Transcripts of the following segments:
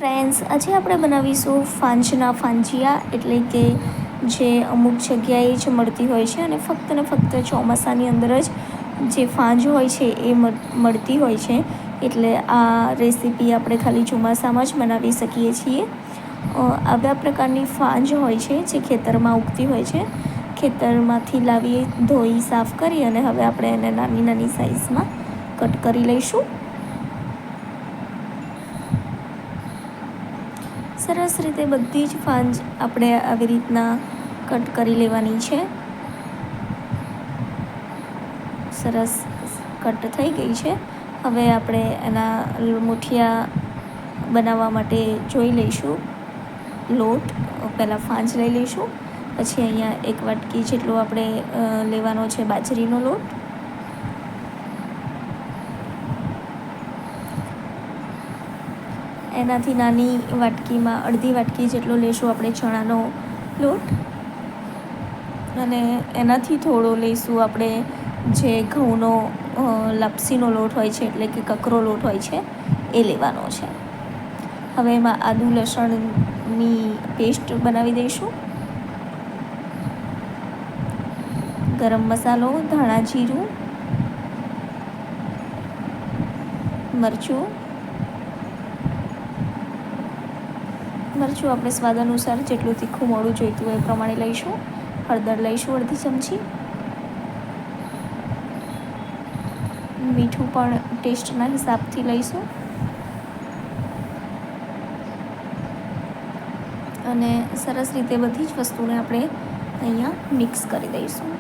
Friends, આજે આપણે બનાવીશું ફાંજના ફાંજિયા, એટલે કે જે અમુક જગ્યાએ જ મળતી હોય છે અને ફક્ત ને ફક્ત ચોમાસાની અંદર જ જે ફાંજ હોય છે એ મળતી હોય છે. એટલે આ રેસીપી આપણે ખાલી ચોમાસામાં જ બનાવી શકીએ છીએ. આવા પ્રકારની ફાંજ હોય છે જે ખેતરમાં ઉગતી હોય છે. ખેતરમાંથી લાવી, ધોઈ, સાફ કરી અને હવે આપણે એને નાની નાની સાઇઝમાં કટ કરી લઈશું. સરસ રીતે બધી જ ફાંજ આપણે આવી રીતના કટ કરી લેવાની છે. સરસ કટ થઈ ગઈ છે. હવે આપણે એના મુઠિયા બનાવવા માટે જોઈ લઈશું. લોટ પહેલાં ફાંજ લઈ લઈશું. પછી અહીંયા 1 વાટકી જેટલો આપણે લેવાનો છે બાજરીનો લોટ. એનાથી નાની વાટકીમાં અડધી વાટકી જેટલો લઈશું આપણે ચણાનો લોટ, અને એનાથી થોડો લઈશું આપણે જે ઘઉંનો લાપસીનો લોટ હોય છે, એટલે કે કકરો લોટ હોય છે, એ લેવાનો છે. હવે એમાં આદું લસણની પેસ્ટ બનાવી દઈશું. ગરમ મસાલો, ધાણા જીરું, મરચું આપણે સ્વાદ અનુસાર જેટલું તીખું મોડું જોઈતું હોય એ પ્રમાણે લઈશું. હળદર લઈશું અડધી ચમચી. મીઠું પણ ટેસ્ટના હિસાબથી લઈશું. અને સરસ રીતે બધી જ વસ્તુને આપણે અહીંયા મિક્સ કરી દઈશું.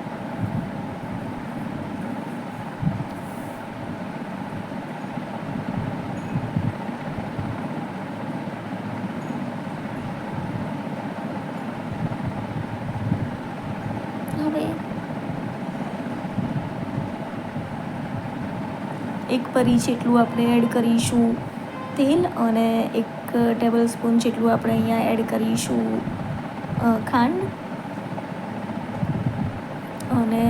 હવે 1 પરી જેટલું આપણે એડ કરીશું તેલ, અને 1 ટેબલ સ્પૂન જેટલું આપણે અહીંયા એડ કરીશું ખાંડ, અને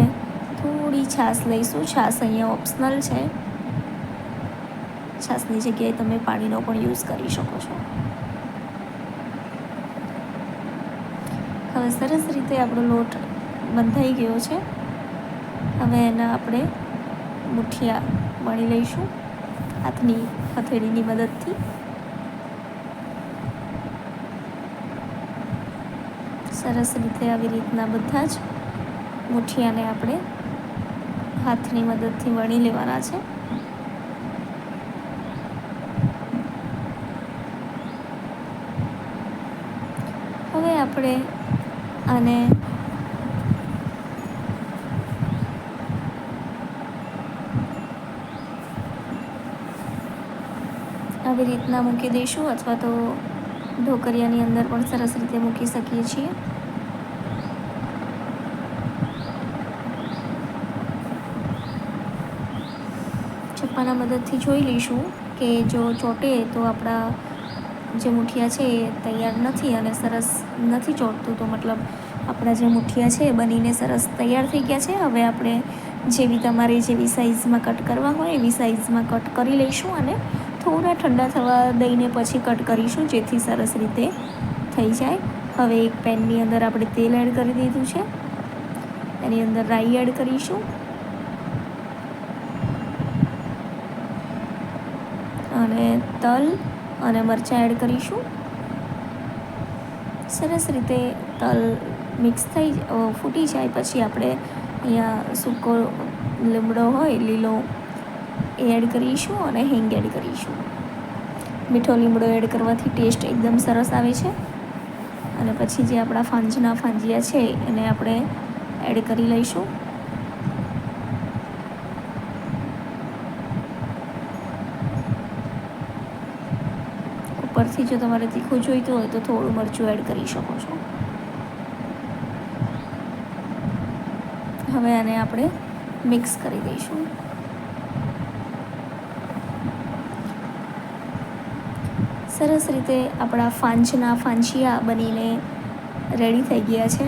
થોડી છાશ લઈશું. છાશ અહીંયા ઓપ્શનલ છે. છાશની જગ્યાએ તમે પાણીનો પણ યુઝ કરી શકો છો. હવે સરસ રીતે આપણો લોટ બંધાઈ ગયો છે. હવે એના આપણે મુઠિયા વણી લઈશું હાથની હથેળીની મદદથી. સરસ રીતે આવી રીતના બધા જ મુઠિયાને આપણે હાથની મદદથી વણી લેવાના છે. હવે આપણે આને આવી રીતના મૂકી દઈશું, અથવા તો ઢોકરિયાની અંદર પણ સરસ રીતે મૂકી શકીએ છીએ. ચપ્પાના મદદથી જોઈ લઈશું કે જો ચોંટે તો આપણા જે મુઠિયા છે એ તૈયાર નથી, અને સરસ નથી ચોંટતું તો મતલબ આપણા જે મુઠિયા છે એ બનીને સરસ તૈયાર થઈ ગયા છે. હવે આપણે તમારે જેવી સાઇઝમાં કટ કરવા હોય એવી સાઇઝમાં કટ કરી લઈશું, અને થોડા ઠંડા થવા દઈને પછી કટ કરીશું, જેથી સરસ રીતે થઈ જાય. હવે એક પેનની અંદર આપણે તેલ એડ કરી દીધું છે. એની અંદર રાઈ એડ કરીશું, અને તલ અને મરચાં એડ કરીશું. સરસ રીતે તલ મિક્સ ફૂટી જાય પછી આપણે અહીંયા સૂકો લીમડો હોય લીલો એ એડ કરીશું, અને હિંગ એડ કરીશું. મીઠો લીમડો એડ કરવાથી ટેસ્ટ એકદમ સરસ આવે છે. અને પછી જે આપણા ફાંજના ફાંજિયા છે એને આપણે એડ કરી લઈશું. ઉપરથી જો તમારે તીખું જોઈતું હોય તો થોડું મરચું એડ કરી શકો છો. હવે આને આપણે મિક્સ કરી દઈશું. સરસ રીતે આપણા ફાંજના ફાંજિયા બનીને રેડી થઈ ગયા છે.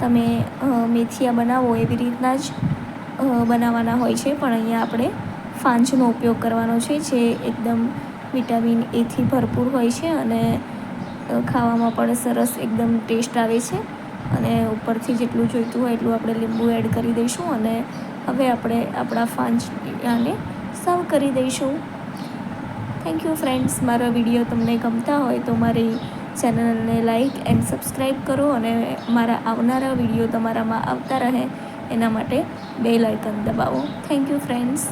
તમે મેથીયા બનાવો એવી રીતના જ બનાવવાના હોય છે, પણ અહીંયા આપણે ફાંજનો ઉપયોગ કરવાનો છે, જે એકદમ વિટામિન એથી ભરપૂર હોય છે અને ખાવામાં પણ સરસ એકદમ ટેસ્ટ આવે છે. અને ઉપરથી જેટલું જોઈતું હોય એટલું આપણે લીંબુ એડ કરી દઈશું અને હવે આપણે આપણા ફાંચિયાને સર્વ કરી દઈશું. Thank you friends. મારા વિડીયો તમને ગમતા હોય તો મારી ચેનલને લાઈક એન્ડ સબસ્ક્રાઈબ કરો અને મારા આવનારા વિડીયો તમારામાં આવતા રહે એના માટે બેલ આઇકન દબાવો. Thank you friends.